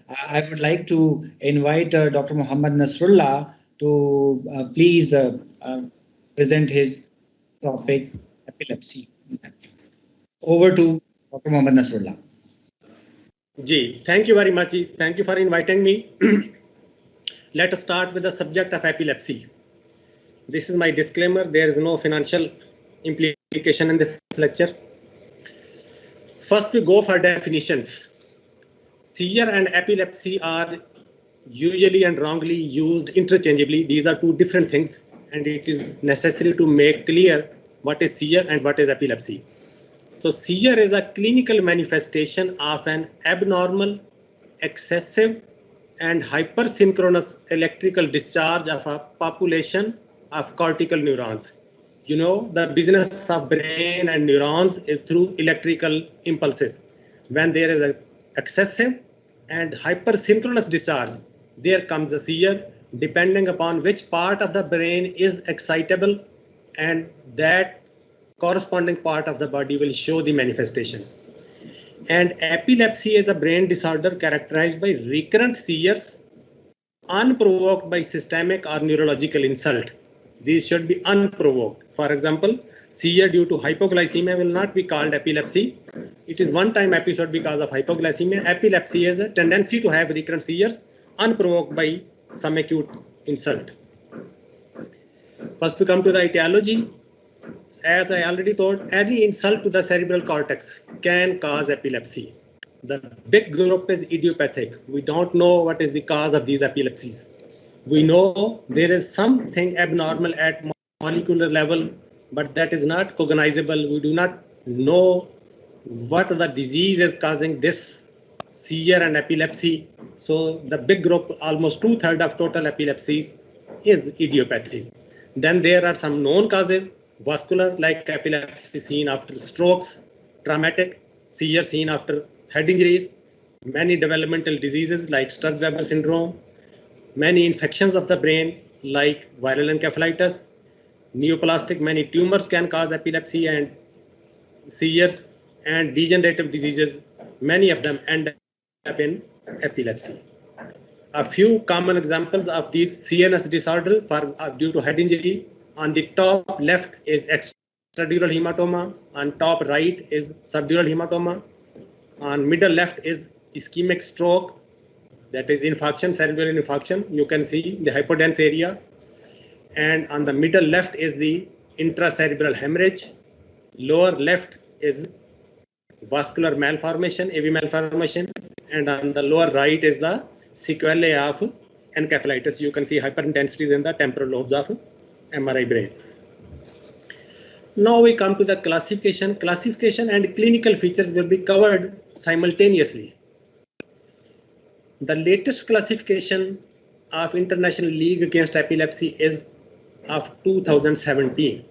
I would like to invite Dr. Muhammad Nasrullah to please present his topic, epilepsy. Over to Dr. Muhammad Nasrullah. Ji, thank you very much. Ji. Thank you for inviting me. Let us start with the subject of epilepsy. This is my disclaimer. There is no financial implication in this lecture. First, we go for definitions. Seizure and epilepsy are usually and wrongly used interchangeably. These are two different things, and it is necessary to make clear what is seizure and what is epilepsy. So seizure is a clinical manifestation of an abnormal, excessive, and hypersynchronous electrical discharge of a population of cortical neurons. You know, the business of brain and neurons is through electrical impulses. When there is an excessive and hypersynchronous discharge, there comes a seizure, depending upon which part of the brain is excitable, and that corresponding part of the body will show the manifestation. And epilepsy is a brain disorder characterized by recurrent seizures unprovoked by systemic or neurological insult. These should be unprovoked. For example, seizure due to hypoglycemia will not be called epilepsy. It is one-time episode because of hypoglycemia. Epilepsy is a tendency to have recurrent seizures unprovoked by some acute insult. First, we come to the etiology. As I already told, any insult to the cerebral cortex can cause epilepsy. The big group is idiopathic. We don't know what is the cause of these epilepsies. We know there is something abnormal at molecular level, but that is not cognizable. We do not know what the disease is causing this seizure and epilepsy. So the big group, almost 2/3 of total epilepsies, is idiopathic. Then there are some known causes. Vascular, like epilepsy seen after strokes, traumatic, seizure seen after head injuries, many developmental diseases like Sturge-Weber syndrome, many infections of the brain like viral encephalitis, neoplastic, many tumors can cause epilepsy and seizures, and degenerative diseases, many of them end up in epilepsy. A few common examples of these CNS disorder due to head injury. On the top left is extradural hematoma. On top right is subdural hematoma. On middle left is ischemic stroke, that is infarction, cerebral infarction. You can see the hypodense area. And on the middle left is the intracerebral hemorrhage. Lower left is vascular malformation, AV malformation. And on the lower right is the sequelae of encephalitis. You can see hyperintensities in the temporal lobes of MRI brain. Now we come to the classification. Classification and clinical features will be covered simultaneously. The latest classification of International League Against Epilepsy is of 2017.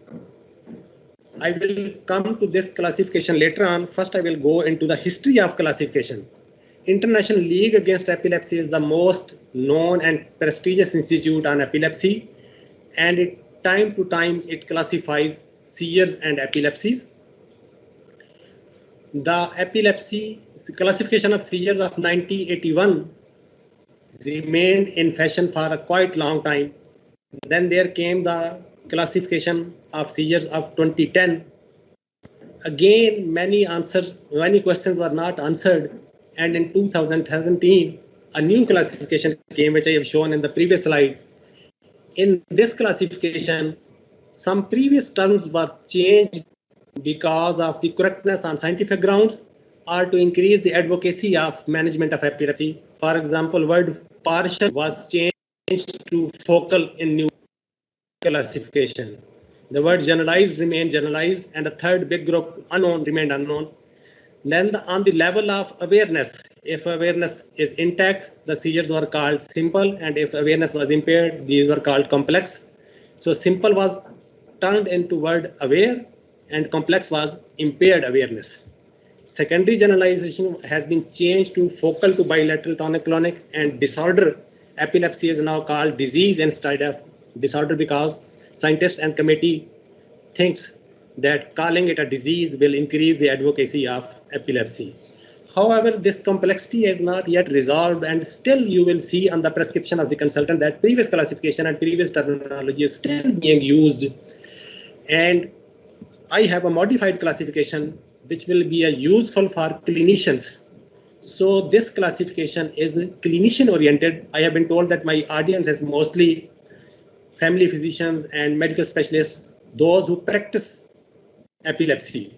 I will come to this classification later on. First, I will go into the history of classification. International League Against Epilepsy is the most known and prestigious institute on epilepsy, and time to time it classifies seizures and epilepsies. The epilepsy classification of seizures of 1981 remained in fashion for a quite long time. Then there came the classification of seizures of 2010. Again, many questions were not answered, and in 2017 a new classification came, which I have shown in the previous slide. In this classification, some previous terms were changed because of the correctness on scientific grounds or to increase the advocacy of management of epilepsy. For example, word partial was changed to focal in new classification. The word generalized remained generalized, and a third big group, unknown, remained unknown. Then on the level of awareness, if awareness is intact, the seizures were called simple, and if awareness was impaired, these were called complex. So simple was turned into word aware, and complex was impaired awareness. Secondary generalization has been changed to focal to bilateral tonic-clonic, and disorder, epilepsy is now called disease instead of disorder because scientists and committee thinks that calling it a disease will increase the advocacy of epilepsy. However, this complexity is not yet resolved, and still you will see on the prescription of the consultant that previous classification and previous terminology is still being used. And I have a modified classification which will be useful for clinicians. So this classification is clinician oriented. I have been told that my audience is mostly family physicians and medical specialists, those who practice epilepsy.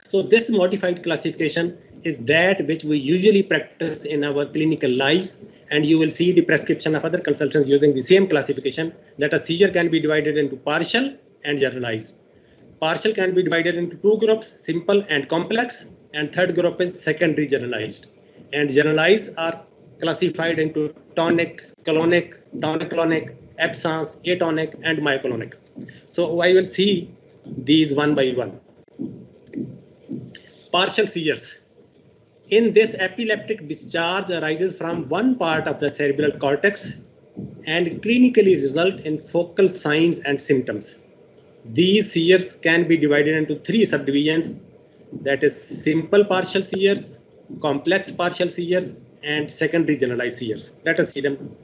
So this modified classification is that which we usually practice in our clinical lives, and you will see the prescription of other consultants using the same classification, that a seizure can be divided into partial and generalized. Partial can be divided into two groups, simple and complex, and third group is secondary generalized. And generalized are classified into tonic, clonic, tonic-clonic, absence, atonic, and myoclonic. So I will see these one by one. Partial seizures. In this, epileptic discharge arises from one part of the cerebral cortex and clinically result in focal signs and symptoms. These seizures can be divided into three subdivisions, that is simple partial seizures, complex partial seizures, and secondary generalized seizures. Let us see them.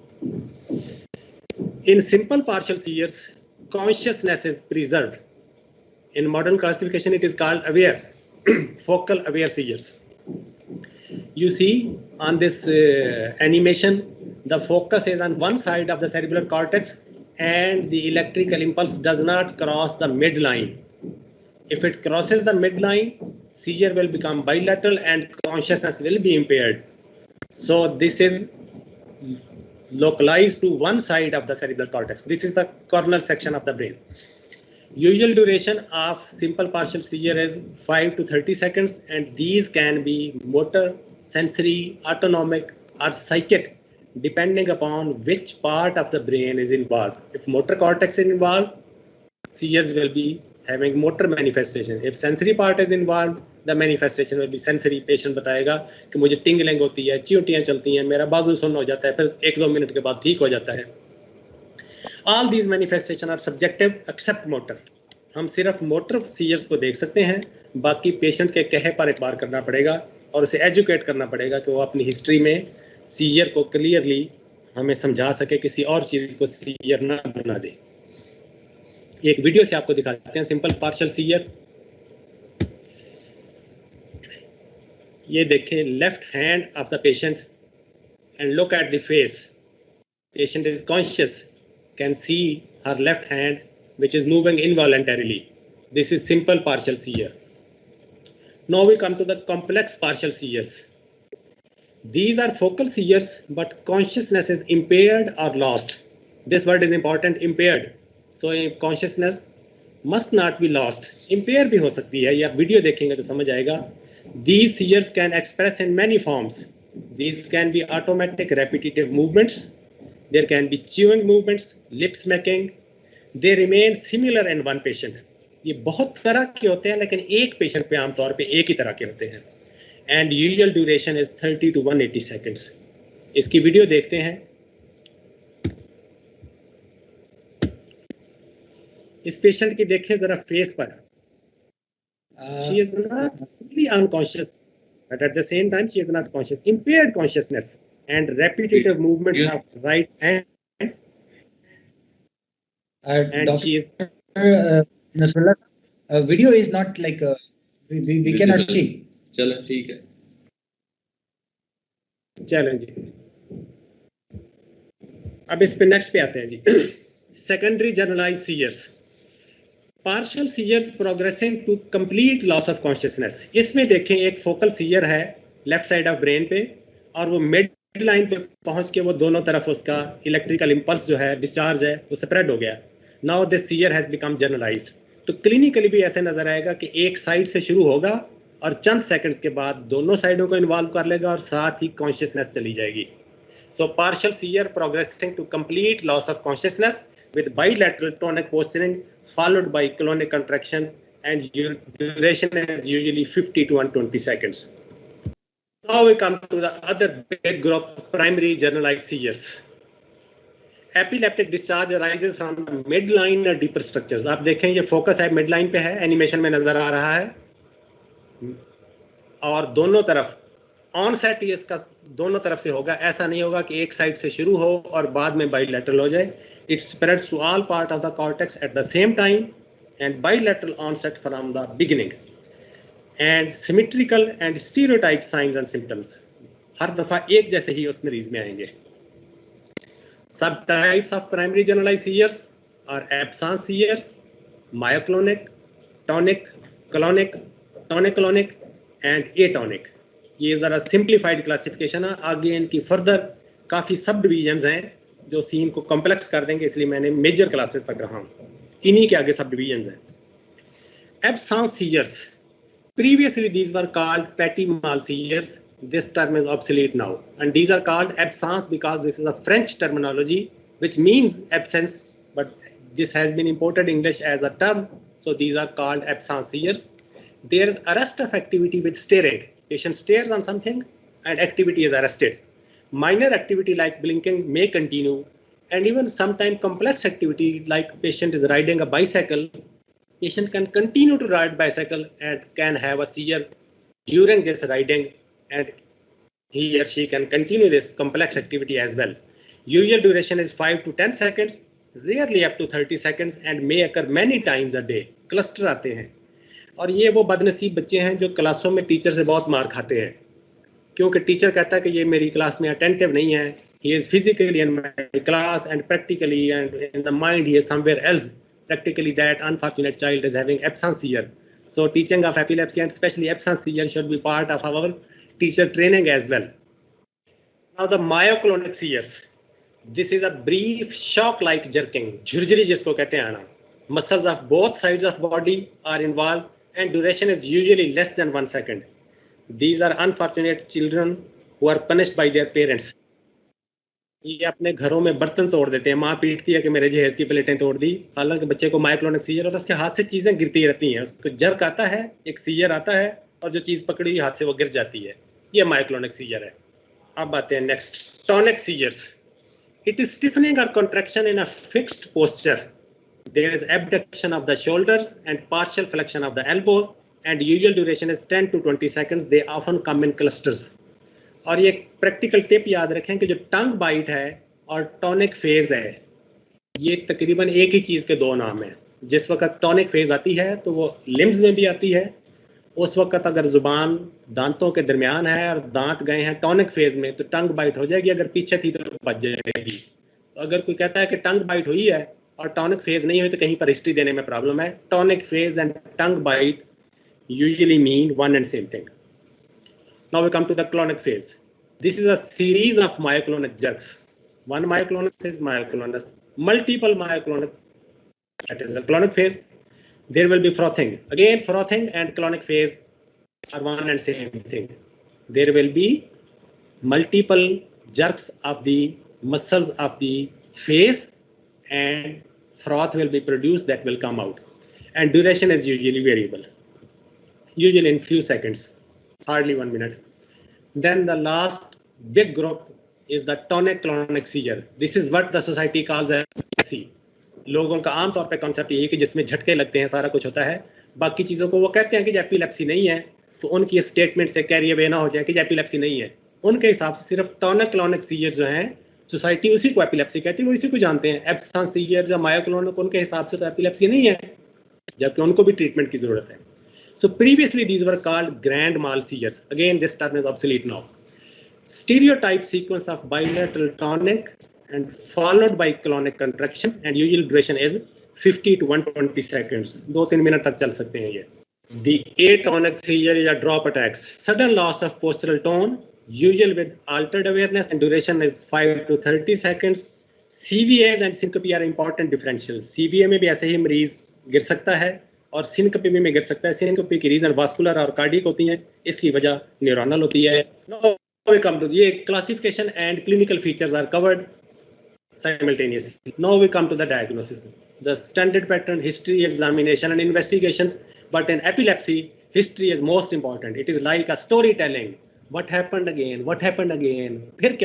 In simple partial seizures, consciousness is preserved. In modern classification, it is called aware, focal aware seizures. You see on this animation, the focus is on one side of the cerebral cortex and the electrical impulse does not cross the midline. If it crosses the midline, seizure will become bilateral and consciousness will be impaired. So this is localized to one side of the cerebral cortex. This is the coronal section of the brain. Usual duration of simple partial seizure is 5 to 30 seconds, and these can be motor, sensory, autonomic, or psychic, depending upon which part of the brain is involved. If motor cortex is involved, seizures will be having motor manifestation. If sensory part is involved, the manifestation will be sensory. Patient बताएगा कि मुझे tingling होती है, चींटियां चलती हैं, मेरा बाजू सुन्न हो जाता है, फिर 1-2 मिनट के बाद ठीक हो जाता है. All these manifestations are subjective except motor. हम सिर्फ मोटर सीजर्स को देख सकते हैं, बाकी पेशेंट के कहे पर एक बार करना पड़ेगा और उसे एजुकेट करना पड़ेगा कि वो अपनी हिस्ट्री में सीजर को क्लियरली हमें समझा सके, किसी और चीज को सीजर ना बना दे. एक वीडियो से आपको दिखाते हैं सिंपल पार्शियल सीजर. ये देखें, left hand of the patient and look at the face. Patient is conscious, can see her left hand which is moving involuntarily. This is simple partial seizure. Now we come to the complex partial seizures. These are focal seizures, but consciousness is impaired or lost. This word is important, impaired. So consciousness must not be lost. Impair भी हो सकती है, ये आप video देखेंगे तो समझ आएगा. These seizures can express in many forms. These can be automatic repetitive movements. There can be chewing movements, lip smacking. They remain similar in one patient. ये बहुत तरह के होते हैं, लेकिन एक पेशेंट पे आमतौर पे एक ही तरह के होते हैं. And usual duration is 30 to 180 seconds. इसकी वीडियो देखते हैं. इस पेशेंट की देखें जरा फेस पर. She is not fully unconscious, but at the same time she is not conscious. Impaired consciousness and repetitive movements of right hand, and she is Nasrullah, video is not like we cannot see. चलो ठीक है. चलें जी, अब इस पे next पे आते हैं जी. Secondary generalized seizures. Partial seizures progressing to complete loss of consciousness. इसमें देखें, एक फोकल सीजर है लेफ्ट साइड ऑफ ब्रेन पे, और वो मिड लाइन पे पहुंच के वो दोनों तरफ उसका इलेक्ट्रिकल इंपल्स जो है, डिस्चार्ज है, वो स्प्रेड हो गया. Now this seizure has become generalised. तो क्लिनिकली भी ऐसे नजर आएगा कि एक साइड से शुरू होगा और चंद सेकंड्स के बाद दोनों साइडों को इन्वॉल्व कर लेगा और साथ ही कॉन्शियसनेस चली जाएगी. So partial seizure progressing to complete loss of consciousness with bilateral tonic posturing followed by clonic contraction, and duration is usually 50 to 120 seconds. Now we come to the other big group, primary generalized seizures. Epileptic discharge arises from the midline or deeper structures. आप देखें, ये focus है midline पे है, animation में नजर आ रहा है, और दोनों तरफ ऑनसेट ये इसका दोनों तरफ से होगा, ऐसा नहीं होगा कि एक साइड से शुरू हो और बाद में बाइलेटरल हो जाए. It spreads to all part of the cortex at the same time and bilateral onset from the beginning. And symmetrical and stereotype signs and symptoms, हर दफा एक जैसे ही उस मरीज में आएंगे. सब types of primary generalize seizures are absence seizures, myoclonic, tonic, clonic, tonic clonic and atonic. ये ज़रा सिंप्लीफाइड क्लासिफिकेशन है. आगे इनकी फर्दर काफ़ी सब डिवीजन्स हैं जो सीन को कॉम्प्लेक्स कर देंगे, इसलिए मैंने मेजर क्लासेस तक रहा हूँ. इन्हीं के आगे सब डिवीजन्स हैं. Absence seizures, previously these were called petit mal seizures. This term is obsolete now, and these are called absence because this is a French terminology which means absence, but this has been imported English as a term, so these are called absence seizures. There is arrest of activity with staring. Patient stares on something and activity is arrested. Minor activity like blinking may continue, and even sometimes complex activity like patient is riding a bicycle. Patient can continue to ride bicycle and can have a seizure during this riding, and he or she can continue this complex activity as well. Usual duration is 5 to 10 seconds, rarely up to 30 seconds, and may occur many times a day. Cluster आते हैं, और ये वो बदनसीब बच्चे हैं जो क्लासों में टीचर से बहुत मार खाते हैं, क्योंकि टीचर कहता है कि ये मेरी क्लास में अटेंटिव नहीं है. He is physically in my class and practically and in the mind he is somewhere else. Practically that unfortunate child is having absence seizure. So teaching of epilepsy and especially absence seizure should be part of our teacher training as well. Now the myoclonic seizures. This is a brief shock-like jerking. झुरझुरी जिसको कहते हैं आना. Muscles of both sides of body are involved and duration is usually less than 1 second. These are unfortunate children who are punished by their parents. ये अपने घरों में बर्तन तोड़ देते हैं. माँ पीटती है कि मेरे जहेज की प्लेटें तोड़ दी, हालांकि बच्चे को मायोक्लोनिक सीजर होता है, उसके हाथ से चीजें गिरती रहती हैं. उसको जर्क आता है, एक सीजर आता है, और जो चीज पकड़ी हाथ से वो गिर जाती है. ये मायोक्लोनिक सीजर है. अब आते हैं next, tonic seizures. It is stiffening और contraction in a fixed posture. There is abduction of the shoulders and partial flexion of the elbows and usual duration is 10 to 20 seconds. They often come in clusters. और ये practical tip याद रखें कि जो टंग bite है और tonic phase है, ये तकरीबन एक ही चीज़ के दो नाम हैं. जिस वक्त टॉनिक फेज आती है तो वो लिम्स में भी आती है. उस वक्त अगर जुबान दांतों के दरमियान है और दांत गए हैं टॉनिक फेज में तो टंग बाइट हो जाएगी. अगर पीछे थी तो बच जाएगी. तो अगर कोई कहता है कि टंग बाइट हुई है और टॉनिक फेज नहीं हुई तो कहीं पर हिस्ट्री देने में प्रॉब्लम है. Tonic phase and tongue bite usually mean one and same thing. Now we come to the clonic phase. This is a series of myoclonic jerks. One myoclonus is myoclonus. Multiple myoclonic, that is the clonic phase. There will be frothing. Again, frothing and clonic phase are one and same thing. There will be multiple jerks of the muscles of the face, and froth will be produced that will come out. And duration is usually variable. Usually in few seconds. Hardly 1 minute. Then the last big group is the tonic-clonic seizure. This is what the society calls epilepsy. लोगों का आमतौर पे concept ये है कि जिसमें झटके लगते हैं, सारा कुछ होता है, बाकी चीज़ों को वो कहते हैं कि जो एपिलेप्सी नहीं है, तो उनकी स्टेटमेंट से कैरी अवे ना हो जाए कि जो एपिलेप्सी नहीं है. उनके हिसाब से सिर्फ टॉनिक-क्लॉनिक सीजर जो हैं, सोसाइटी उसी को एपिलेप्सी कहती है, वो इसी को जानते हैं. एब्सेंस सीजर या मायोक्लोनिक उनके हिसाब से तो एपिलेप्सी नहीं है, जबकि उनको भी ट्रीटमेंट की जरूरत है. So previously these were called grand mal seizures. Again, this term is obsolete now. Stereotype sequence of bilateral tonic and followed by clonic contractions, and usual duration is 50 to 120 seconds. 2-3 minute तक चल सकते हैं ये. The atonic seizure या drop attacks. Sudden loss of postural tone, usual with altered awareness, and duration is 5 to 30 seconds. CVAs and syncope are important differentials. CVA में भी ऐसे ही मरीज गिर सकता है और सिनकपी में गिर सकता है. सिनकपी की रीजन वास्कुलर और कार्डिक होती हैं, इसकी वजह न्यूरोनल होती है. Now we come to ये classification and clinical features are covered simultaneously. Now we come to the diagnosis. The standard pattern, history, examination and investigations. But in epilepsy, history is most important. It is like a storytelling. What happened again? What happened again? फिर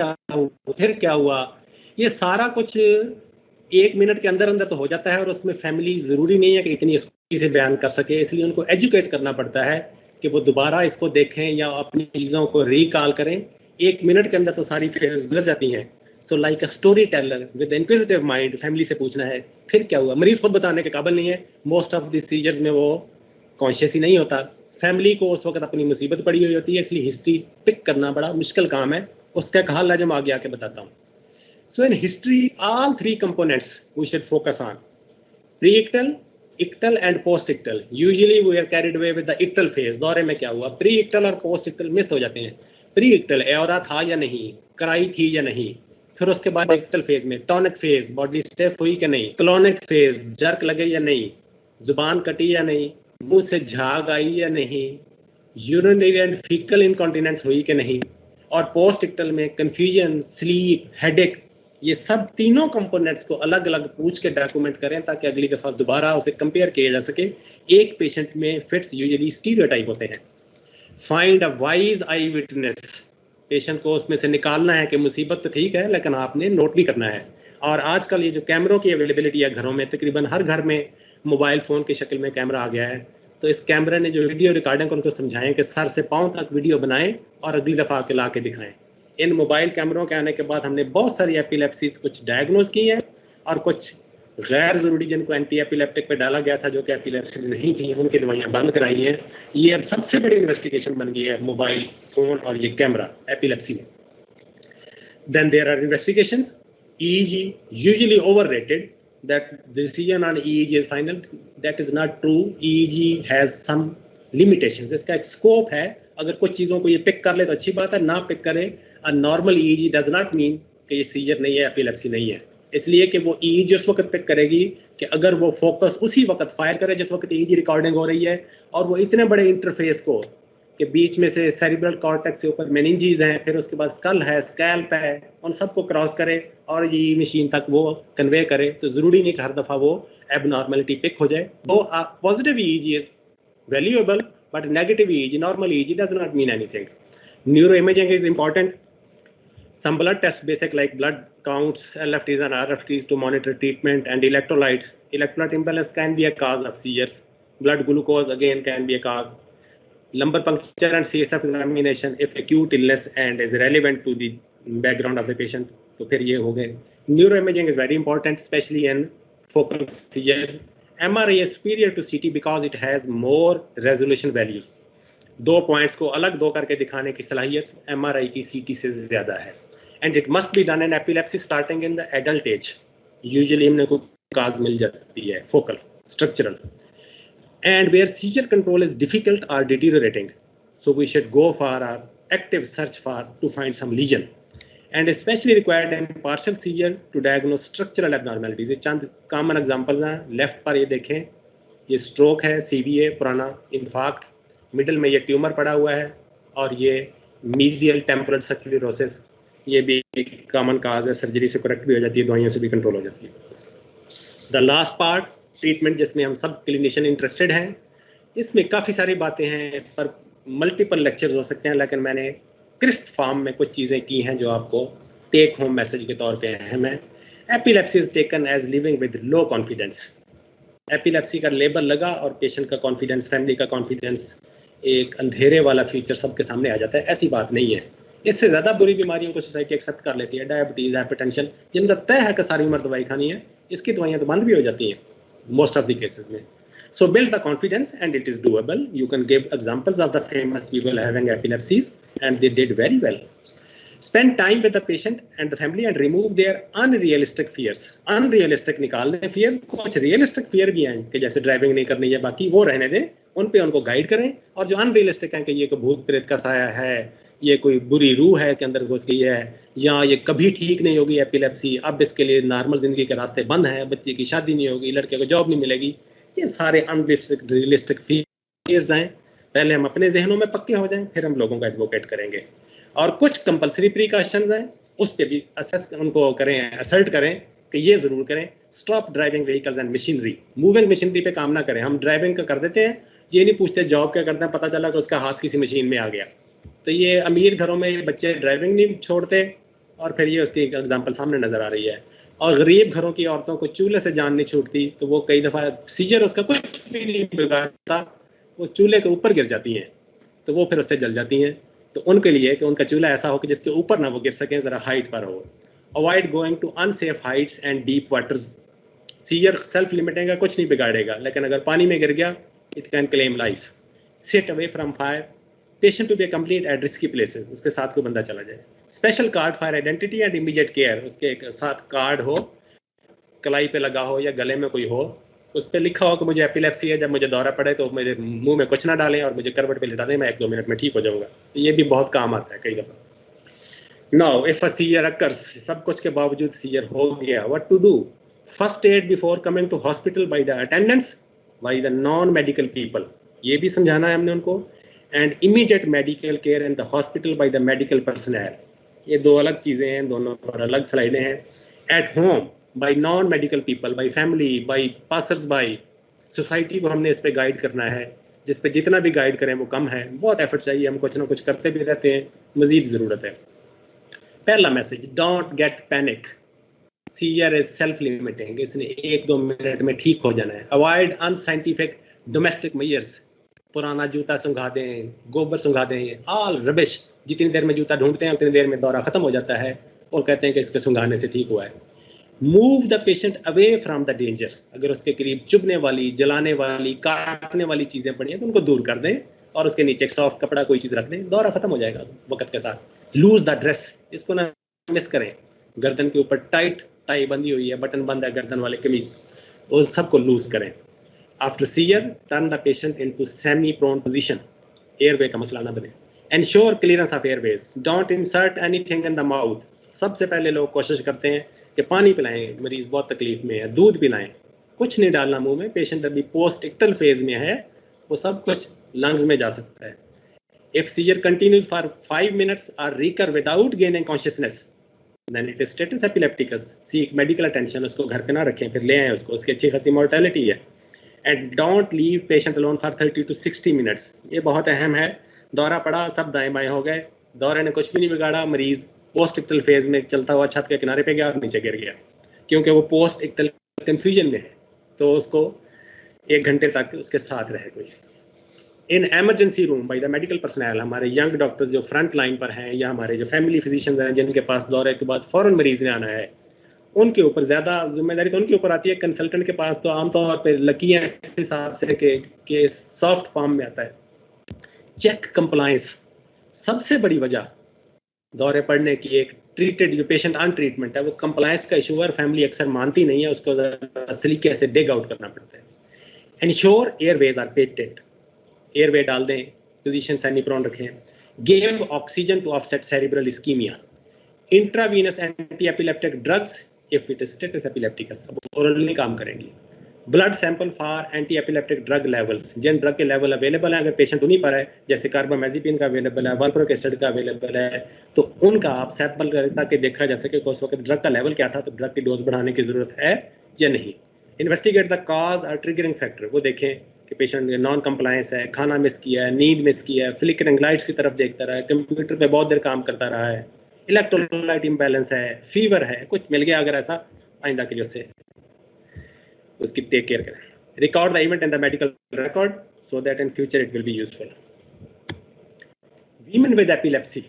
क्या हुआ? ये सारा कुछ 1 minute के अंदर अंदर तो हो जाता है, और उसमें फैमिली जरूरी नहीं है कि इतनी से बयान कर सके, इसलिए उनको एजुकेट करना पड़ता है कि वो दोबारा इसको देखें या अपनी चीज़ों को रिकॉल करें। 1 मिनट के अंदर तो सारी फेजेस गुजर जाती हैं। So like a story teller with inquisitive mind, family से पूछना है फिर क्या हुआ। मरीज खुद बताने के काबिल नहीं है, मोस्ट ऑफ द सीजर्स में वो कॉन्शियस ही नहीं होता। फैमिली को उस वक्त अपनी मुसीबत पड़ी हुई होती है, इसलिए हिस्ट्री पिक करना बड़ा मुश्किल काम है। उसका एक हल है जो मैं आगे आके बताता हूँ। So in history all 3 components we should focus on: preictal, ictal and post ictal. Usually we are carried away with the ictal phase. दौरे में क्या हुआ, प्री इक्टल और पोस्ट इक्टल मिस हो जाते हैं। प्री इक्टल एओरा था या नहीं, कराई थी या नहीं, फिर उसके बाद इक्टल फेज में टॉनिक फेज, बॉडी स्टिफ हुई कि नहीं, क्लोनिक फेज, जर्क लगे या नहीं, जुबान कटी या नहीं, मुंह से झाग आई या नहीं, यूरिनरी एंड फीकल इनकॉन्टिनेंस हुई कि नहीं, और पोस्ट इक्टल में कंफ्यूजन, स्लीप, हेडेक। ये सब तीनों कंपोनेंट्स को अलग अलग पूछ के डॉक्यूमेंट करें ताकि अगली दफा दोबारा उसे कंपेयर किया जा सके। एक पेशेंट में फिट्स यूजुअली स्टीरियोटाइप होते हैं। Find a wise I witness. Patient को उसमें से निकालना है कि मुसीबत तो ठीक है लेकिन आपने नोट भी करना है। और आजकल ये जो कैमरों की अवेलेबिलिटी है घरों में, तकरीबन हर घर में मोबाइल फ़ोन की शक्ल में कैमरा आ गया है। तो इस कैमरे ने जो वीडियो रिकॉर्डिंग उनको समझाएं कि सर से पाँव तक वीडियो बनाएं और अगली दफ़ा आके ला के दिखाएं। इन मोबाइल कैमरों के आने के बाद हमने बहुत सारी एपिलेप्सीज कुछ डायग्नोज की हैं और कुछ गैर ज़रूरी जिनको एंटी एपिलेप्टिक पे डाला गया था जो कि एपिलेप्सीज नहीं थी, उनकी दवाइयाँ बंद कराई हैं। ये अब सबसे बड़ी इन्वेस्टिगेशन बन गई है मोबाइल फ़ोन और ये कैमरा एपिलेप्सी में। Then there are investigations. EEG usually overrated. That decision on EEG is final. That is not true. EEG has some limitations. इसका एक स्कोप है। अगर कुछ चीज़ों को ये पिक कर ले तो अच्छी बात है, ना पिक करे a normal EEG does not mean कि ये सीजर नहीं है, एपिलेप्सी नहीं है। इसलिए कि वो EEG उस वक्त पिक करेगी कि अगर वो फोकस उसी वक्त फायर करे जिस वक्त EEG रिकॉर्डिंग हो रही है, और वो इतने बड़े इंटरफेस को कि बीच में से सेरिब्रल कॉर्टेक्स से ऊपर मेनिंजीज हैं, फिर उसके बाद स्कल है, स्कैल्प है, उन सबको क्रॉस करे और ये मशीन तक वो कन्वे करे। तो ज़रूरी नहीं कि हर दफ़ा वो एबनॉर्मलिटी पिक हो जाए। तो positive EEG is valuable but negative EEG, normal EEG does not mean anything. Neuro imaging is important. Some blood tests basic like blood counts, LFTs and RFTs to monitor treatment, and electrolytes. Electrolyte imbalance can be a cause of seizures. Blood glucose again can be a cause. Lumbar puncture and CSF examination if acute illness and is relevant to the background of the patient. तो फिर ये हो गए. Neuroimaging is very important, especially in focal seizures. MRI is superior to CT because it has more resolution values. 2 points को अलग दो करके दिखाने की सलाहियत MRI की CT से ज़्यादा है. And it must be done in epilepsy starting in the adult age. Usually हमने को काज मिल जाती है focal, structural. And where seizure control is difficult or deteriorating, so we should go for our active search to find some lesion, and especially required in partial seizure to diagnose structural abnormalities. ये चंद common examples हैं. Left पर ये देखें, ये stroke है, CVA पुराना, infarct, middle में ये ट्यूमर पड़ा हुआ है, और ये मीजियल टेम्पोरल स्क्लेरोसिस, ये भी एक कॉमन काज है, सर्जरी से करेक्ट भी हो जाती है, दवाइयों से भी कंट्रोल हो जाती है. द लास्ट पार्ट ट्रीटमेंट, जिसमें हम सब क्लिनिशियन इंटरेस्टेड हैं, इसमें काफ़ी सारी बातें हैं, इस पर मल्टीपल लेक्चर्स हो सकते हैं, लेकिन मैंने क्रिस्प फॉर्म में कुछ चीज़ें की हैं जो आपको टेक होम मैसेज के तौर पे अहम है. Epilepsy is taken as living with low confidence. Epilepsy का लेबल लगा और पेशेंट का कॉन्फिडेंस, फैमिली का कॉन्फिडेंस, एक अंधेरे वाला फ्यूचर सबके सामने आ जाता है. ऐसी बात नहीं है. इससे ज़्यादा बुरी बीमारियों को सोसाइटी एक्सेप्ट कर लेती है. डायबिटीज़, हाइपरटेंशन, जिनका तय है कि सारी उम्र दवाई खानी है, इसकी दवाइयाँ तो बंद भी हो जाती हैं मोस्ट ऑफ द केसेस में. So build the confidence and it is doable. You can give examples of the famous people having epilepsies and they did very well. Spend time with the patient and the family and remove their unrealistic fears. Unrealistic निकाल दें fears. कुछ realistic fear भी हैं कि जैसे driving नहीं करनी है, बाकी वो रहने दें, उन पे उनको गाइड करें. और जो अनरियलिस्टिक हैं कि ये कोई भूत प्रेत का साया है, ये कोई बुरी रूह है इसके अंदर घुस गई है, या ये कभी ठीक नहीं होगी एपिलेप्सी, अब इसके लिए नॉर्मल जिंदगी के रास्ते बंद हैं, बच्चे की शादी नहीं होगी, लड़के को जॉब नहीं मिलेगी, ये सारे अनरियलिस्टिक फियर्स हैं. पहले हम अपने जहनों में पक्के हो जाएं, फिर हम लोगों का एडवोकेट करेंगे. और कुछ कंपलसरी प्रिकॉशंस हैं, उस पर भी असेस उनको करें, असर्ट करें कि ये ज़रूर करें. Stop driving vehicles and machinery. Moving machinery पे काम ना करें. हम ड्राइविंग का कर देते हैं, ये नहीं पूछते जॉब क्या करते हैं, पता चला कि उसका हाथ किसी मशीन में आ गया. तो ये अमीर घरों में बच्चे ड्राइविंग नहीं छोड़ते, और फिर ये उसकी एग्जांपल सामने नज़र आ रही है. और गरीब घरों की औरतों को चूल्हे से जान नहीं छूटती, तो वो कई दफ़ा सीजर उसका कुछ भी नहीं बिगाड़ता, वो चूल्हे के ऊपर गिर जाती हैं. तो वो फिर उससे जल जाती हैं। तो उनके लिए कि उनका चूल्हा ऐसा हो कि जिसके ऊपर ना वो गिर सकें, ज़रा हाइट पर हो। Avoid going to unsafe heights and deep waters. Seizure self limiting का कुछ नहीं बिगाड़ेगा, लेकिन अगर पानी में गिर गया it can claim life. Sit away from fire. Patient to be complete at risky places, उसके साथ कोई बंदा चला जाए। Special card for identity and immediate care, उसके एक साथ कार्ड हो, कलाई पे लगा हो या गले में कोई हो, उस पर लिखा हो कि मुझे एपिलेप्सी है, जब मुझे दौरा पड़े तो मेरे मुंह में कुछ ना डालें और मुझे करवट पे लिटा दें, मैं 1-2 मिनट में ठीक हो जाऊंगा। ये भी बहुत काम आता है कई दफ़ा। Now if a seizure occurs, सब कुछ के बावजूद सीयर हो गया, what to do? First aid before coming to hospital by the attendants, by the non medical people, ये भी समझाना है हमने उनको। And immediate medical care in the hospital by the medical personal, ये दो अलग चीज़ें हैं, दोनों पर अलग स्लाइडें हैं। At home by non medical people, by family, by passers by. Society को हमने इस पे गाइड करना है, जिस पे जितना भी गाइड करें वो कम है, बहुत एफर्ट चाहिए, हम कुछ ना कुछ करते भी रहते हैं, मजीद ज़रूरत है। पहला message, don't get panic, seer is self limiting, इसने 1-2 मिनट में ठीक हो जाना है। अवॉइड अनसाइंटिफिक डोमेस्टिक मेजर्स, पुराना जूता सुंघा दें, गोबर सुंघा दें, ऑल रबिश। जितनी देर में जूता ढूंढते हैं उतनी देर में दौरा खत्म हो जाता है और कहते हैं कि इसके सुंघाने से ठीक हुआ है। Move the patient away from the danger, अगर उसके करीब चुभने वाली, जलाने वाली, काटने वाली चीज़ें पड़ी हैं तो उनको दूर कर दें और उसके नीचे एक सॉफ्ट कपड़ा कोई चीज़ रख दें, दौरा खत्म हो जाएगा वक्त के साथ। लूज द ड्रेस, इसको ना मिस करें, गर्दन के ऊपर टाइट टाई बंधी हुई है, बटन बंद है गर्दन वाले कमीज, उन सबको लूज करें। After seizure turn the patient into semi prone position, airway का मसला ना बने। Ensure clearance of airways, don't insert anything in the mouth. सबसे पहले लोग कोशिश करते हैं कि पानी पिलाएं, मरीज बहुत तकलीफ में है, दूध पिलाएं, कुछ नहीं डालना मुंह में, पेशेंट अभी पोस्ट इक्टल फेज में है, वो सब कुछ लंग्स में जा सकता है। If seizure continues for 5 minutes or recur without gaining consciousness, then it is status epilepticus. Seek medical attention, उसको घर पे ना रखें, फिर ले आएं उसको, उसकी अच्छी खासी mortality है। And don't leave patient alone for 30 to 60 minutes. ये बहुत अहम है। दौरा पड़ा, सब दाएं बाएं हो गए, दौरे ने कुछ भी नहीं बिगाड़ा, मरीज पोस्ट इक्टल फेज में चलता हुआ छत के किनारे पे गया और नीचे गिर गया, क्योंकि वो पोस्ट इक्टल कंफ्यूजन में है, तो उसको 1 घंटे तक उसके साथ रहे कोई। In emergency room bye the medical personal, हमारे यंग डॉक्टर्स जो फ्रंट लाइन पर हैं या हमारे जो फैमिली फिजिशियंस हैं जिनके पास दौरे के बाद फ़ौरन मरीज ने आना है, उनके ऊपर ज़्यादा जिम्मेदारी तो उनके ऊपर आती है। कंसल्टेंट के पास तो आमतौर पर लकी है इस हिसाब से कि सॉफ्ट फॉर्म में आता है। चेक कंप्लायंस, सबसे बड़ी वजह दौरे पड़ने की एक ट्रीटेड जो पेशेंट ऑन ट्रीटमेंट है वो कंप्लायंस का इशू है, फैमिली अक्सर मानती नहीं है, उसको सलीके से डिग आउट करना पड़ता है। Ensure airways are patent, airway डाल दें, पोजीशन सेमी प्रोन रखें। Give oxygen to offset cerebral ischaemia. Intravenous anti epileptic drugs if it is status epilepticus, अब ओरली काम करेंगी। Blood sample for anti epileptic drug levels, जिन drug के level available हैं, अगर पेशेंट उन्हीं पर है, जैसे कार्बामेज़ेपिन का अवेलेबल है, वाल्प्रोइक एसिड का अवेलेबल है, तो उनका आप सैंपल करें ताकि देखा जा सके कि उस वक्त ड्रग का लेवल क्या था, तो ड्रग की डोज बढ़ाने की जरूरत है या नहीं। इन्वेस्टिगेट द कॉज और ट्रिगरिंग फैक्टर, वो देखें कि पेशेंट नॉन कंप्लायंस है, खाना मिस किया है, नींद मिस किया है, फ्लिकरिंग लाइट्स की तरफ देखता रहा है, कंप्यूटर पे बहुत देर काम करता रहा है, इलेक्ट्रोलाइट इम्बैलेंस है, फीवर है, कुछ मिल गया अगर ऐसा, आइंदा के लिए उसकी टेक केयर करें। Record the event in the medical record so that in future it will be useful. Women with epilepsy,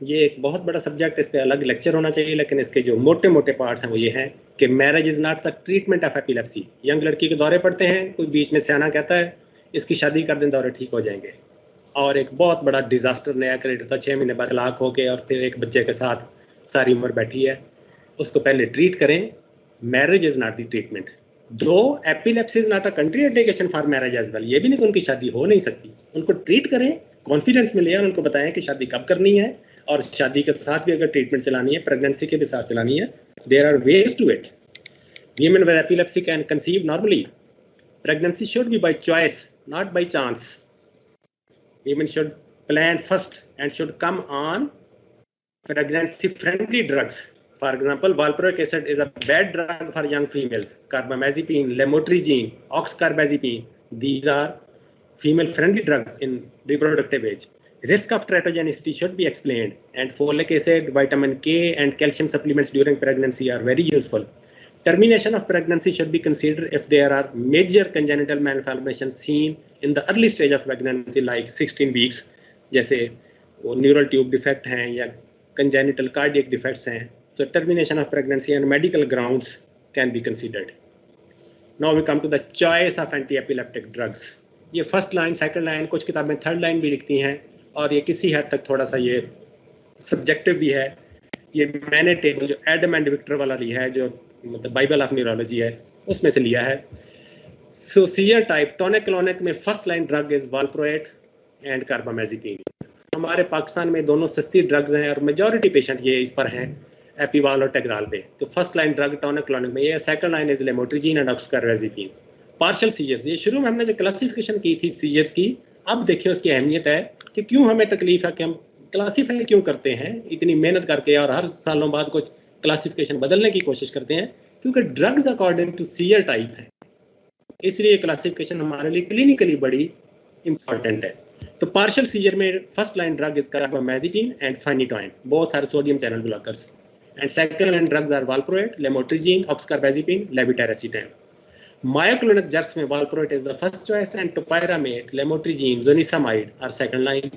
ये एक बहुत बड़ा सब्जेक्ट, इस पे अलग लेक्चर होना चाहिए, लेकिन इसके जो मोटे मोटे पार्ट्स हैं वो ये हैं कि marriage is not the treatment of epilepsy. Young लड़की के दौरे पड़ते हैं, कोई बीच में सियाना कहता है इसकी शादी कर दें, दौरे ठीक हो जाएंगे, और एक बहुत बड़ा डिजास्टर नया क्रिएट होता है, 6 महीने बाद तलाक हो के और फिर एक बच्चे के साथ सारी उम्र बैठी है, उसको पहले ट्रीट करें। Marriage is not the treatment. Though epilepsy is not a contraindication for marriage as well, ये भी नहीं कि उनकी शादी हो नहीं सकती, उनको ट्रीट करें, कॉन्फिडेंस में ले और उनको बताएं कि शादी कब करनी है, और शादी के साथ भी अगर ट्रीटमेंट चलानी है, प्रेगनेंसी के भी साथ चलानी है, there are ways to it. Women with epilepsy can conceive normally. Pregnancy should be by choice, not by chance. Women should plan first and should come on pregnancy-friendly drugs. For example, valproic acid is a bad drug for young females. Carbamazepine, lamotrigine, oxcarbazepine, these are female-friendly drugs in reproductive age. Risk of teratogenicity should be explained, and folic acid, vitamin K, and calcium supplements during pregnancy are very useful. Termination of pregnancy should be considered if there are major congenital malformations seen in the early stage of pregnancy, like 16 weeks, जैसे वो neural tube defect हैं या congenital cardiac defects हैं. So termination of pregnancy on medical grounds can be considered. Now we come to the choice of anti-epileptic drugs. ये first line, second line, कुछ किताबें third line भी लिखती हैं और ये किसी हद तक थोड़ा सा ये सब्जेक्टिव भी है. ये मैंने टेबल जो एडम एंड विक्टर वाला लिया है, जो मतलब बाइबल ऑफ न्यूरोलॉजी है, उसमें से लिया है. So seizure type tonic clonic में first line drug is valproate and carbamazepine. हमारे पाकिस्तान में दोनों सस्ती ड्रग्स हैं और मेजॉरिटी पेशेंट ये इस पर हैं, एपीवाल और टेग्राल पे. तो first line drug tonic clonic में ये, second line is lamotrigine and oxcarbazepine. Partial seizures, ये शुरू में हमने जो क्लासिफिकेशन की थी सीजर्स की, अब देखिए उसकी अहमियत है कि क्यों हमें तकलीफ है कि हम क्लासीफाई क्यों करते हैं इतनी मेहनत करके और हर सालों बाद कुछ क्लासिफिकेशन बदलने की कोशिश करते हैं, क्योंकि drugs according to seizure type है, इसलिए क्लासिफिकेशन हमारे लिए क्लिनिकली बड़ी इंपॉर्टेंट है. तो पार्शियल सीजर में first line drug is carbamazepine and phenytoin, both are sodium channel blockers. And second line drugs are valproate, lamotrigine, oxcarbazepine, levetiracetam. Myoclonic jerks में valproate is the first choice and topiramate, lamotrigine, zonisamide are second line.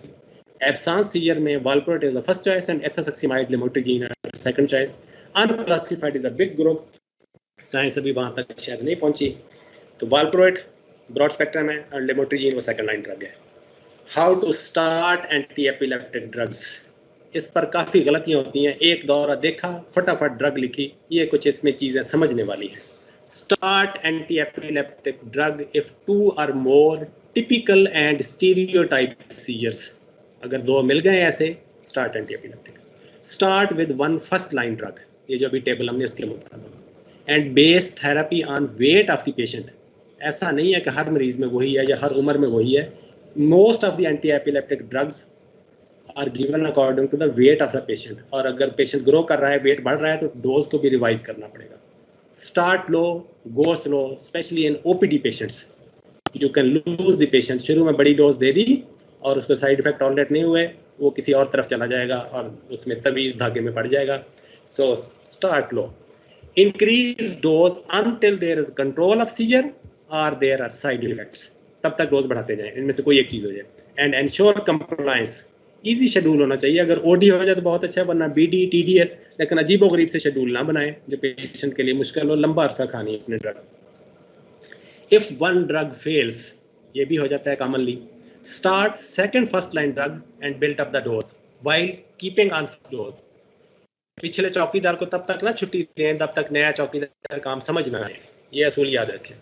Absence seizure में valproate is the first choice and ethosuximide, lamotrigine are second choice. Unclassified is a big group, science अभी वहां तक शायद नहीं पहुंची. तो वाल्प्रोएट broad spectrum है और लेमोट्रिजीन वो सेकंड लाइन ड्रग है. How to start anti epileptic drugs, इस पर काफ़ी गलतियां होती हैं. एक दौरा देखा, फटाफट ड्रग लिखी, ये कुछ इसमें चीज़ें समझने वाली हैं. Start anti epileptic drug if 2 or more typical and stereotype seizures. अगर 2 मिल गए ऐसे, start anti epileptic. Start with 1 first line drug, ये जो अभी टेबल हमने इसके मुताबिक. And base therapy on weight of the patient. ऐसा नहीं है कि हर मरीज में वही है या हर उम्र में वही है. Most of the anti epileptic drugs are given according to the weight of the patient. और अगर पेशेंट ग्रो कर रहा है, वेट बढ़ रहा है, तो डोज को भी रिवाइज करना पड़ेगा. Start low, go slow, specially in OPD patients. You can lose the patient. शुरू में बड़ी डोज दे दी और उसको साइड इफेक्ट टॉलरेट नहीं हुए, वो किसी और तरफ चला जाएगा और उसमें तवीज़ धागे में पड़ जाएगा. So start low. Increase dose until there is control of seizure और देयर आर साइड इफेक्ट्स. तब तक डोज बढ़ाते जाएं, इनमें से कोई एक चीज़ हो जाए. And ensure compliance. Easy schedule होना चाहिए. अगर ओडी हो जाए तो बहुत अच्छा है, वरना बीडी, टीडीएस, लेकिन अजीबोगरीब से शेड्यूल ना बनाएं जो पेशेंट के लिए मुश्किल हो. लंबा अरसा खानी है इसने ड्रग. इफ 1 ड्रग फेल्स, ये भी हो जाता है commonly, start second first line drug and build up the dose while keeping on dose. पिछले चौकीदार को तब तक ना छुट्टी दें तब तक नया चौकीदार काम समझ ना आए, ये असूल याद रखें.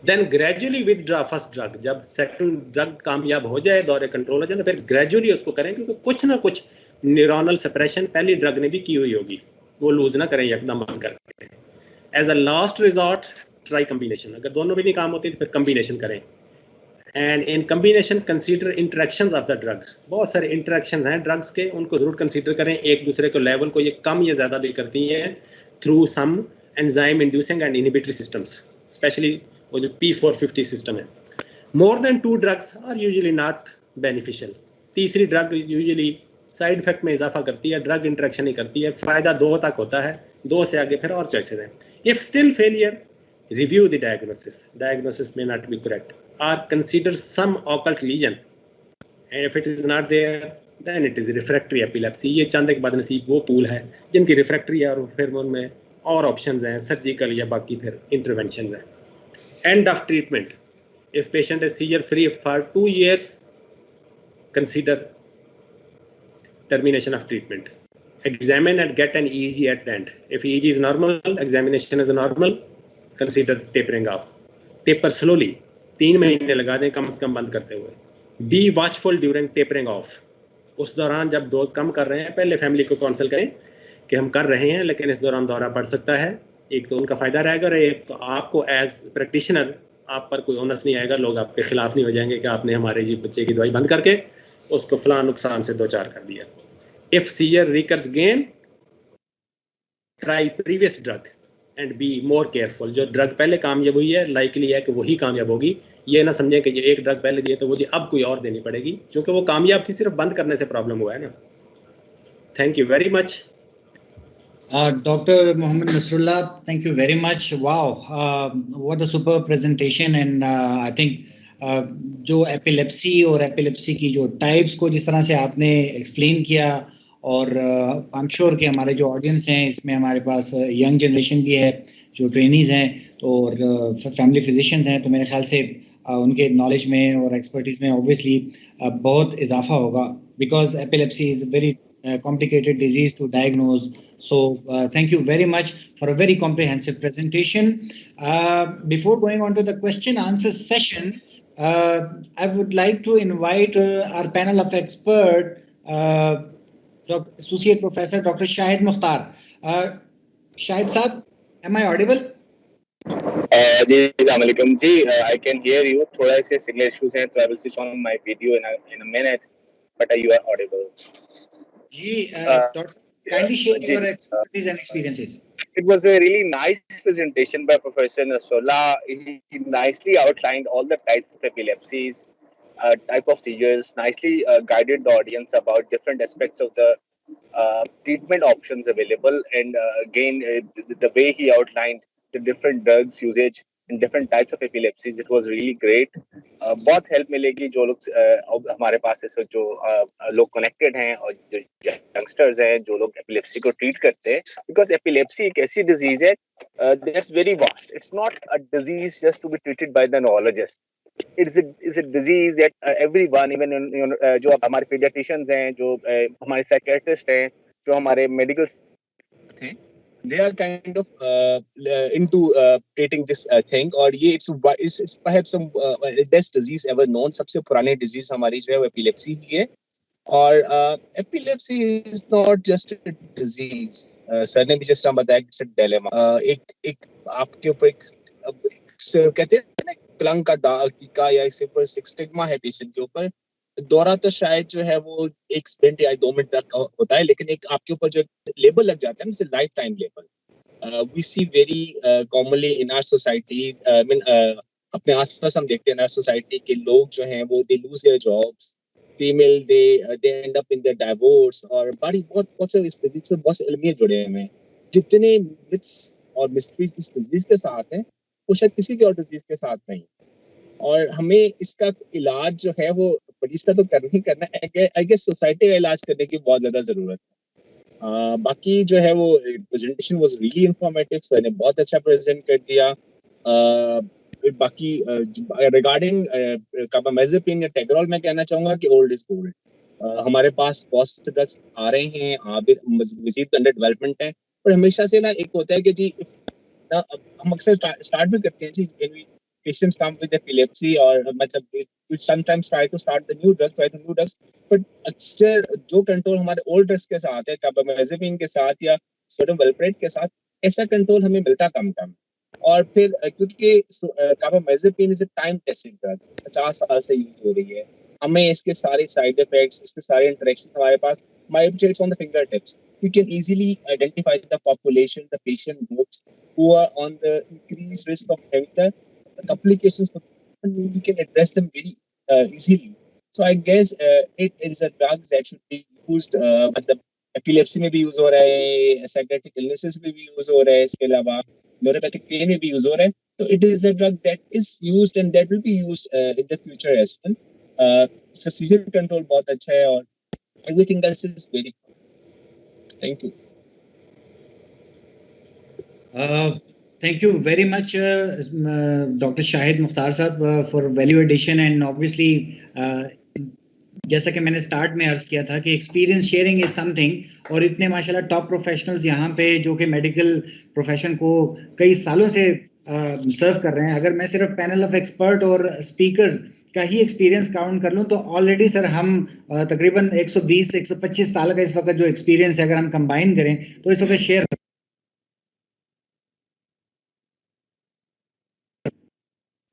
Then gradually withdraw first drug. जब सेकंड ड्रग कामयाब हो जाए, दौरे कंट्रोल हो जाए, तो फिर ग्रेजुअली उसको करें, क्योंकि कुछ ना कुछ न्यूरोनल सप्रेशन पहली ड्रग ने भी की हुई होगी, वो लूज ना करें एकदम बंद करके. As a last resort try combination. अगर दोनों भी नहीं काम होती तो फिर कम्बिनेशन करें. And in combination consider interactions of the drugs. बहुत सारे इंटरेक्शंस हैं ड्रग्स के, उनको जरूर कंसीडर करें. एक दूसरे को लेवल को ये कम या ज़्यादा भी करती हैं through some enzyme inducing and inhibitory systems, especially वो जो P450 सिस्टम है. More than 2 drugs are usually not beneficial. तीसरी ड्रग यूजुअली साइड इफेक्ट में इजाफा करती है, ड्रग इंटरेक्शन ही करती है. फ़ायदा 2 तक होता है, 2 से आगे फिर और चॉइसेस हैं. If still failure, review the diagnosis. Diagnosis may not be correct or consider some occult lesion, and if it is not there then it is refractory epilepsy. ये चंद के बदनसीब वो पूल है जिनकी रिफ्रैक्टरी है और फिर उनमें और ऑप्शंस हैं, सर्जिकल या बाकी फिर इंटरवेंशन है. End of treatment. If patient is seizure free for 2 years, consider termination of treatment. Examine and get an EEG at the end. If EEG is normal, examination is normal, consider tapering off. Taper slowly. 3 महीने लगा दें कम से कम बंद करते हुए. Be watchful during tapering off. उस दौरान जब डोज कम कर रहे हैं, पहले फैमिली को काउंसिल करें कि हम कर रहे हैं, लेकिन इस दौरान दौरा बढ़ सकता है. एक तो उनका फ़ायदा रहेगा और एक तो आपको एज प्रैक्टिशनर आप पर कोई ओनस नहीं आएगा. लोग आपके खिलाफ नहीं हो जाएंगे कि आपने हमारे जी बच्चे की दवाई बंद करके उसको फलां नुकसान से 2-4 कर दिया. If seizure recurs again, try previous drug and be more careful. जो ड्रग पहले कामयाब हुई है, लाइकली है कि वही कामयाब होगी. ये ना समझें कि ये एक ड्रग पहले दिए तो मुझे अब कोई और देनी पड़ेगी, क्योंकि वो कामयाब थी, सिर्फ बंद करने से प्रॉब्लम हुआ है ना. Thank you very much. Dr. Mohammed Nasrullah, thank you very much. Wow, what a superb presentation, and I think जो एपिलेप्सी और एपिलेप्सी की जो टाइप्स को जिस तरह से आपने एक्सप्लेन किया, और आई एम श्योर कि हमारे जो ऑडियंस हैं इसमें हमारे पास यंग जनरेशन भी है जो ट्रेनीज हैं और फैमिली फिजिशियंस हैं, तो मेरे ख्याल से उनके नॉलेज में और एक्सपर्टीज में ऑब्वियसली बहुत इजाफा होगा, because epilepsy is very complicated disease to diagnose. So thank you very much for a very comprehensive presentation. Before going on to the question answer session, I would like to invite our panel of expert, Associate Professor Dr. Shahid Mukhtar. Shahid Saab, am I audible? जी अस्सलाम वालेकुम जी, I can hear you. थोड़ा से signal issues हैं, तो I will switch on my video in a minute, but you are audible. Ji, kindly share your expertise and experiences. It was a really nice presentation by Professor Nasrullah. He nicely outlined all the types of epilepsies, type of seizures, nicely guided the audience about different aspects of the treatment options available, and again, the way he outlined the different drugs usage and different types of epilepsies, it was really great. बहुत help मिलेगी जो लोग हमारे पास इस वक्त जो लोग connected हैं और जो यंगस्टर्स हैं जो लोग एपिलेप्सी को ट्रीट करते हैं, बिकॉज एपिलेप्सी एक ऐसी डिजीज है that's very vast. It's not a disease just to be treated by the neurologist. It's a disease that everyone, even जो हमारे pediatricians हैं, जो हमारे psychiatrists हैं, जो हमारे medical हैं, they are kind of into treating this thing. और ये it's perhaps some best disease ever known. सबसे पुराने disease हमारी जो है वो epilepsy ही है. और epilepsy is not just a disease. Sir ने भी जिस तरह बताया it's a dilemma. एक आपके ऊपर कहते हैं ना कलंक का दाग टीका या इसके ऊपर स्टिग्मा है पेशेंट के ऊपर. दौरा तो शायद जो है वो 1 मिनट या 2 मिनट तक होता है, लेकिन एक आपके ऊपर जो लेबल लग जाता है ना, life time label. We see very commonly in our society, अपने आसपास हम देखते हैं इन आवर सोसाइटी के लोग जो हैं वो they lose their jobs, female they and up in their divorce, और बड़ी बहुत से इस डिजीज से बहुत से इल्मियत जुड़े हुए हैं. जितने मिथ्स और मिस्ट्रीज इस डिजीज के साथ हैं वो शायद किसी भी और डिजीज के साथ नहीं. और हमें इसका इलाज जो है वो मरीज का तो करना ही करना है. आई गेस सोसाइटी का इलाज करने की बहुत ज्यादा जरूरत है. बाकी जो है वो presentation was really informative. Sir ने बहुत अच्छा प्रेजेंट कर दिया. बाकी रिगार्डिंग कार्बामेज़ेपिन या टेग्रोल मैं कहना चाहूंगा कि ओल्ड इज गोल्ड. हमारे पास बहुत से ड्रग्स आ रहे हैं, मजीद अंडर डेवलपमेंट है, पर हमेशा से ना एक होता है कि जी हम अक्सर स्टार्ट भी करते हैं जी patients come with epilepsy, और मतलब we sometimes try to start the new drugs, but अक्सर जो कंट्रोल हमारे ओल्ड ड्रग्स के साथ है, कार्बामेज़ेपिन के साथ या सोडियम वैल्प्रेट के साथ, ऐसा कंट्रोल हमें मिलता कम. और फिर क्योंकि carbamazepine is a time tested drug, 50 साल से यूज हो रही है, हमें इसके सारे साइड इफेक्ट्स, इसके सारे इंटरेक्शन हमारे पास it's on the fingertips. We can easily identify the population, the patient groups who are on the increased risk of having the complications, and we can address them very easily. So I guess it is a drug that should be used. मतलब epilepsy में भी use हो रहा है, psychiatric illnesses में भी use हो रहा है, इसके अलावा neuropathic pain में भी यूज हो रहा है. तो it is a drug that is used and that will be used in the future as well. इसका seizure control बहुत अच्छा है और everything else is very good. Thank you. Thank you very much, Dr. Shahid Mukhtar साहब, for value addition, and obviously जैसा कि मैंने start में अर्ज किया था कि एक्सपीरियंस शेयरिंग इज समथिंग, और इतने माशाल्लाह टॉप प्रोफेशनल्स यहाँ पे जो कि मेडिकल प्रोफेशन को कई सालों से सर्व कर रहे हैं. अगर मैं सिर्फ पैनल ऑफ एक्सपर्ट और स्पीकर्स का ही एक्सपीरियंस काउंट कर लूँ तो ऑलरेडी सर हम तकरीबन 120 से 125 साल का इस वक्त जो एक्सपीरियंस है अगर हम कंबाइन करें तो इस वक्त शेयर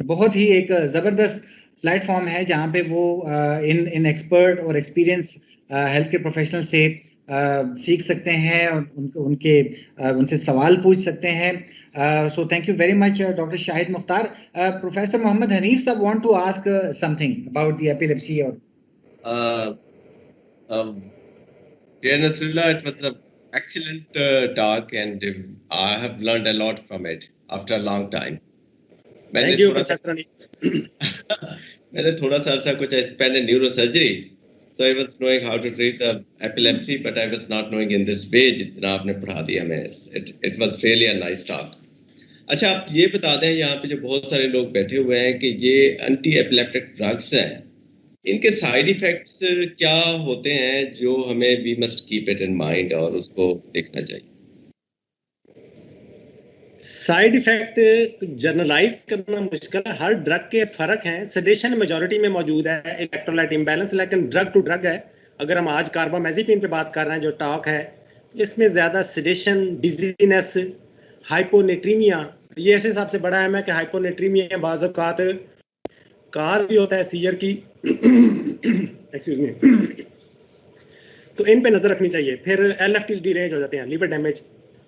बहुत ही एक ज़बरदस्त प्लेटफॉर्म है जहाँ पे वो इन एक्सपर्ट और एक्सपीरियंस हेल्थ के प्रोफेशनल से सीख सकते हैं और उनसे सवाल पूछ सकते हैं. So thank you very much doctor Shahid Mukhtar. Professor Mohammad Haneef Sahab want to ask something about the epilepsy. और dear Nasrullah, it was an excellent talk, and I have learned a lot from it after a long time. Thank you, Professor. मैंने थोड़ा सा अर्सा कुछ spend in neurosurgery, so I was knowing how to treat the epilepsy, but I was not knowing in this way जितना आपने पढ़ा दिया हमें. It was really a nice talk. अच्छा, आप ये बता दें यहाँ पे जो बहुत सारे लोग बैठे हुए हैं कि ये एंटी एपिलेप्टिक ड्रग्स हैं, इनके साइड इफेक्ट्स क्या होते हैं जो हमें we must keep it in mind और उसको देखना चाहिए. साइड इफेक्ट जनरलाइज करना मुश्किल है. हर ड्रग के फर्क हैं. सेडेशन मेजॉरिटी में मौजूद है, इलेक्ट्रोलाइट इम्बैलेंस, लेकिन ड्रग टू ड्रग है. अगर हम आज कार्बामेज़ेपिन पे बात कर रहे हैं जो टॉक है, इसमें ज़्यादा सेडेशन, डिजीनेस, हाइपोनेट्रीमिया, ये ऐसे हिसाब से बड़ा है मैं कि हाइपोनेट्रीमिया बाज़ औक़ात काज भी होता है सीजर की एक्सक्यूज मी, तो इन पे नज़र रखनी चाहिए. फिर LFTs डीरेंज हो जाते हैं, लीवर डैमेज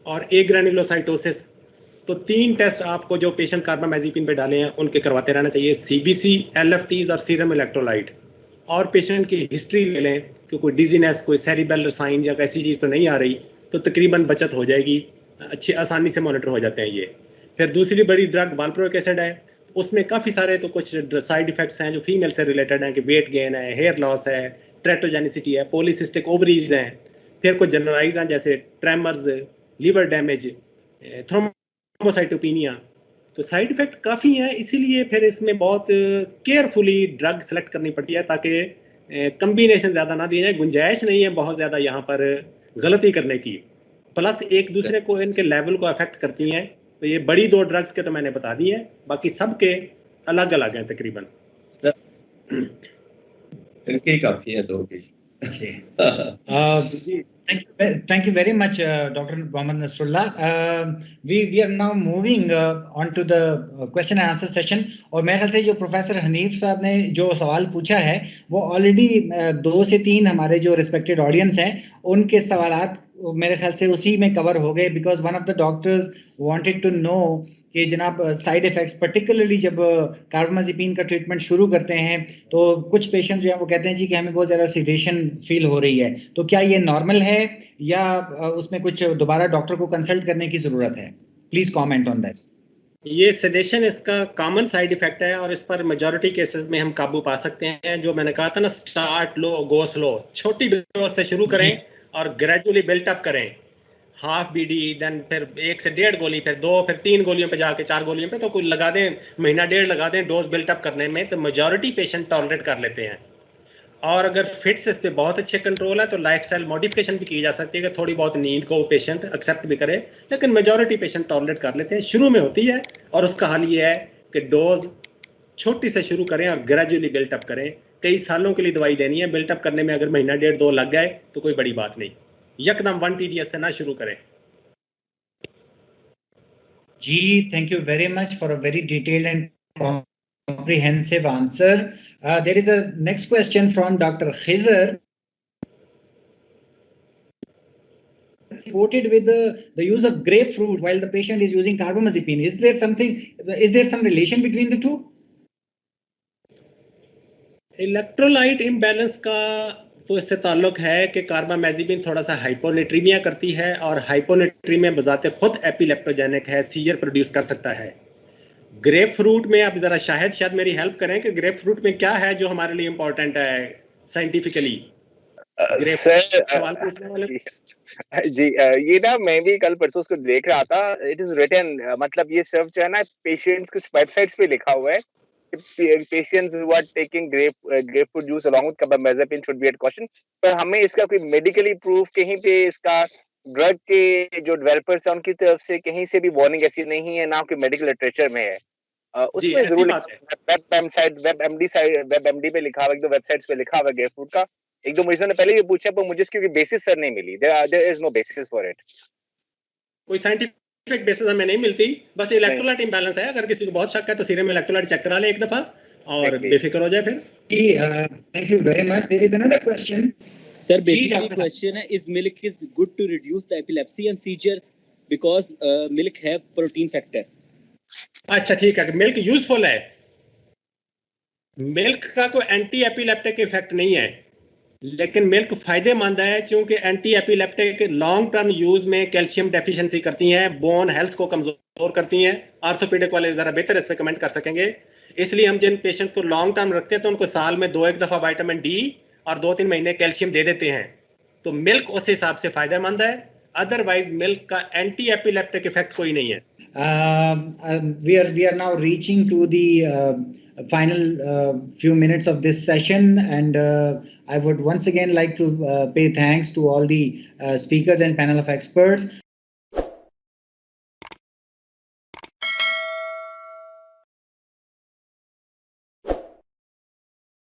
और ग्रैन्युलोसाइटोसिस. तो 3 टेस्ट आपको जो पेशेंट कार्बामेज़ेपिन पे डाले हैं उनके करवाते रहना चाहिए, CBC, LFTs और सीरम इलेक्ट्रोलाइट. और पेशेंट की हिस्ट्री ले लें कि कोई डिजीनेस, कोई सेरिबेलर साइन या ऐसी चीज़ तो नहीं आ रही, तो तकरीबन बचत हो जाएगी. अच्छी आसानी से मॉनिटर हो जाते हैं ये. फिर दूसरी बड़ी ड्रग वाल्प्रोइक एसिड है, उसमें काफ़ी सारे तो कुछ साइड इफेक्ट्स हैं जो फीमेल से रिलेटेड हैं कि वेट गेन है, हेयर लॉस है, ट्रेटोजेनिसिटी है, पॉलीसिस्टिक ओवरीज हैं. फिर कुछ जनरलाइज हैं जैसे ट्रेमर्स, लीवर डैमेज, थ्रोम्बोसाइटोपिनिया. तो साइड इफेक्ट काफ़ी हैं, इसीलिए फिर इसमें बहुत केयरफुली ड्रग सेलेक्ट करनी पड़ती है ताकि कम्बिनेशन ज़्यादा ना दी जाए. गुंजाइश नहीं है बहुत ज़्यादा यहाँ पर गलती करने की. प्लस एक दूसरे को इनके लेवल को अफेक्ट करती हैं. तो ये बड़ी 2 ड्रग्स के तो मैंने बता दी हैं, बाकी सब के अलग अलग हैं तकरीबन. इनके ही काफ़ी है 2 की. Thank you very much, Dr. Mohammad Nasrullah. We are now moving on to the question and answer session. और मेरे ख्याल से जो प्रोफेसर हनीफ साहब ने जो सवाल पूछा है वो ऑलरेडी 2 से 3 हमारे जो रिस्पेक्टेड ऑडियंस हैं उनके सवालात मेरे ख्याल से उसी में कवर हो गए. Because one of the doctors wanted to know कि जनाब साइड इफेक्ट्स, पर्टिकुलरली जब कार्बामेज़ेपिन का ट्रीटमेंट शुरू करते हैं तो कुछ पेशेंट जो है वो कहते हैं जी कि हमें बहुत ज़्यादा सेडेशन फील हो रही है. तो क्या ये नॉर्मल है या उसमें कुछ दोबारा डॉक्टर को कंसल्ट करने की ज़रूरत है? Please comment on that. ये सेडेशन इसका कॉमन साइड इफेक्ट है और इस पर मेजॉरिटी केसेस में हम काबू पा सकते हैं. जो मैंने कहा था ना, स्टार्ट लो गो स्लो, छोटी डोज से शुरू करें और ग्रेजुअली बिल्ट अप करें. हाफ BD, देन फिर 1 से 1.5 गोली, फिर 2, फिर 3 गोलियों पे जाके 4 गोलियों पे, तो कुछ लगा दें, महीना 1.5 लगा दें डोज बिल्ट अप करने में, तो मेजॉरिटी पेशेंट टॉलरेट कर लेते हैं. और अगर फिट्स इस पे बहुत अच्छे कंट्रोल है तो लाइफस्टाइल मॉडिफिकेशन भी की जा सकती है कि थोड़ी बहुत नींद को पेशेंट एक्सेप्ट भी करे, लेकिन मेजॉरिटी पेशेंट टॉलरेट कर लेते हैं. शुरू में होती है और उसका हल ये है कि डोज छोटी से शुरू करें और ग्रेजुअली बिल्ट अप करें. कई सालों के लिए दवाई देनी है, बिल्ट अप करने में अगर महीना 1.5-2 लग गए तो कोई बड़ी बात नहीं. यकदम 1 TDS से ना शुरू करें. जी, thank you very much for a very detailed and comprehensive answer. There is a next question from Dr. Khizr. Reported with the use of grapefruit while the patient is using carbamazepine. Is there some relation between the two? Electrolyte imbalance का तो इससे ताल्लुक है कि carbamazepine थोड़ा सा hyponatraemia करती है और हाइपोनेट्रीमिया बजाते खुद एपिलेप्टोजेनिक है, सीजर प्रोड्यूस कर सकता है. ग्रेप फ्रूट में आप जरा शायद मेरी हेल्प करें कि ग्रेप फ्रूट में क्या है जो हमारे लिए इम्पोर्टेंट है साइंटिफिकली. सवाल पूछने वाले जी, ये ना मैं भी कल परसों उसको देख रहा था. इट इज रिटन, मतलब ये सिर्फ जो है ना पेशेंट्स कुछ वेबसाइट्स पे लिखा हुआ है patients who are taking grapefruit juice along with carbamazepine should be at caution. पर हमें इसका कोई मेडिकली प्रूफ कहीं पे इसका ड्रग के जो डेवलपर्स हैं उनकी तरफ से कहीं से भी वार्निंग ऐसी नहीं है, ना कोई मेडिकल लिटरेचर में है. उसमें जरूर वेबएमडी पे लिखा हुआ, एक दो वेबसाइट्स पे लिखा हुआ ग्रेपफ्रूट का. एक दो मुझे पहले भी पूछा पर मुझे इसकी बेसिस सर नहीं मिली. There is no basis for it. कोई साइंटिफिक बेसिस हमें नहीं मिलती. बस इलेक्ट्रोलाइट इंबैलेंस है. अगर किसी को बहुत शक है तो सीरम इलेक्ट्रोलाइट चेक करा ले एक दफा और बेफिक्र हो जाए फिर. Thank you very much. There is another question. Sir, basically question is milk is good to reduce the epilepsy and seizures because milk have protein factor. अच्छा ठीक है, मिल्क यूजफुल है. मिल्क का कोई एंटी एपिलेप्टिक इफेक्ट नहीं है, लेकिन milk फायदेमंद है क्योंकि anti epileptic long term use में कैल्शियम डेफिशिएंसी करती हैं, बोन हेल्थ को कमजोर करती हैं. ऑर्थोपेडिक वाले जरा बेहतर इस पे कमेंट कर सकेंगे. इसलिए हम जिन पेशेंट्स को लॉन्ग टर्म रखते हैं तो उनको साल में 2-1 दफा विटामिन डी और 2-3 महीने कैल्शियम दे देते हैं, तो मिल्क उस हिसाब से फायदेमंद है। अदरवाइज मिल्क का एंटी एपिलेप्टिक इफेक्ट कोई नहीं है। We are now reaching to the final few minutes of this session, and I would once again like to pay thanks to all the speakers and panel of experts.